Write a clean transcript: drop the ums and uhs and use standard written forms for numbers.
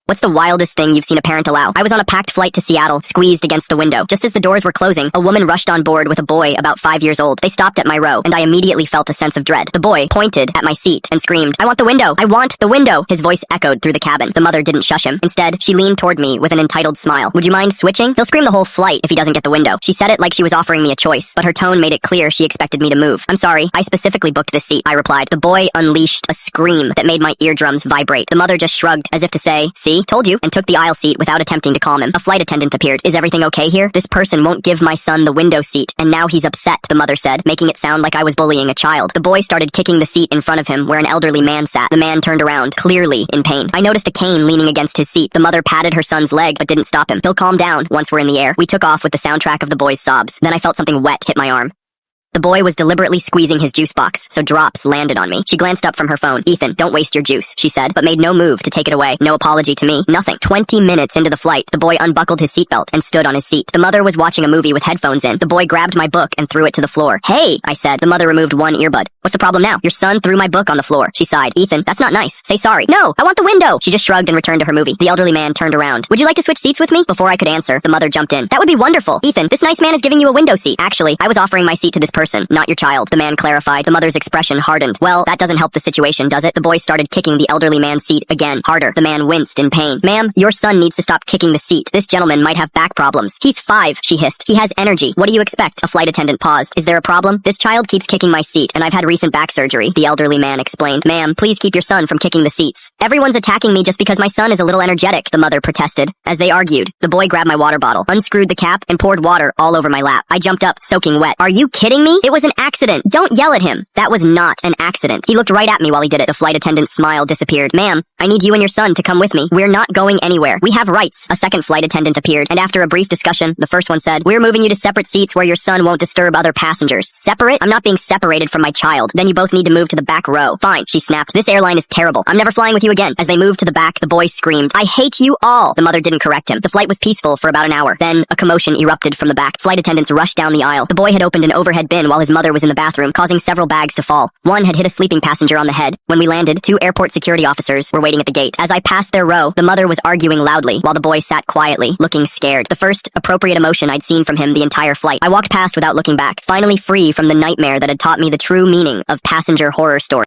What's the wildest thing you've seen a parent allow? I was on a packed flight to Seattle, squeezed against the window. Just as the doors were closing, a woman rushed on board with a boy about 5 years old. They stopped at my row, and I immediately felt a sense of dread. The boy pointed at my seat and screamed, "I want the window! I want the window!" His voice echoed through the cabin. The mother didn't shush him. Instead, she leaned toward me with an entitled smile. "Would you mind switching? He'll scream the whole flight if he doesn't get the window." She said it like she was offering me a choice, but her tone made it clear she expected me to move. "I'm sorry, I specifically booked this seat," I replied. The boy unleashed a scream that made my eardrums vibrate. The mother just shrugged, as if to say, "See, told you," and took the aisle seat without attempting to calm him. A flight attendant appeared. "Is everything okay here? This person won't give my son the window seat, and now he's upset," the mother said, making it sound like I was bullying a child. The boy started kicking the seat in front of him where an elderly man sat. The man turned around, clearly in pain. I noticed a cane leaning against his seat. The mother patted her son's leg, but didn't stop him. "He'll calm down once we're in the air." We took off with the soundtrack of the boy's sobs. Then I felt something wet hit my arm. The boy was deliberately squeezing his juice box, so drops landed on me. She glanced up from her phone. "Ethan, don't waste your juice," she said, but made no move to take it away. No apology to me. Nothing. 20 minutes into the flight, the boy unbuckled his seatbelt and stood on his seat. The mother was watching a movie with headphones in. The boy grabbed my book and threw it to the floor. "Hey," I said. The mother removed one earbud. "What's the problem now? Your son threw my book on the floor." She sighed. "Ethan, that's not nice. Say sorry." "No, I want the window." She just shrugged and returned to her movie. The elderly man turned around. "Would you like to switch seats with me?" Before I could answer, the mother jumped in. "That would be wonderful. Ethan, this nice man is giving you a window seat." "Actually, I was offering my seat to this person, not your child," the man clarified. The mother's expression hardened. "Well, that doesn't help the situation, does it?" The boy started kicking the elderly man's seat again, harder. The man winced in pain. "Ma'am, your son needs to stop kicking the seat. This gentleman might have back problems." "He's 5, she hissed. "He has energy. What do you expect?" A flight attendant paused. "Is there a problem?" "This child keeps kicking my seat, and I've had recent back surgery," the elderly man explained. "Ma'am, please keep your son from kicking the seats." "Everyone's attacking me just because my son is a little energetic," the mother protested. As they argued, the boy grabbed my water bottle, unscrewed the cap, and poured water all over my lap. I jumped up, soaking wet. "Are you kidding me? It was an accident. Don't yell at him." "That was not an accident." He looked right at me while he did it. The flight attendant's smile disappeared. "Ma'am, I need you and your son to come with me. We're not going anywhere. We have rights." A second flight attendant appeared, and after a brief discussion, the first one said, "We're moving you to separate seats where your son won't disturb other passengers." "Separate? I'm not being separated from my child." "Then you both need to move to the back row." "Fine," she snapped. "This airline is terrible. I'm never flying with you again." As they moved to the back, the boy screamed, "I hate you all." The mother didn't correct him. The flight was peaceful for about an hour. Then a commotion erupted from the back. Flight attendants rushed down the aisle. The boy had opened an overhead bin while his mother was in the bathroom, causing several bags to fall. One had hit a sleeping passenger on the head. When we landed, 2 airport security officers were waiting at the gate. As I passed their row, the mother was arguing loudly, while the boy sat quietly, looking scared. The first appropriate emotion I'd seen from him the entire flight. I walked past without looking back, finally free from the nightmare that had taught me the true meaning of passenger horror stories.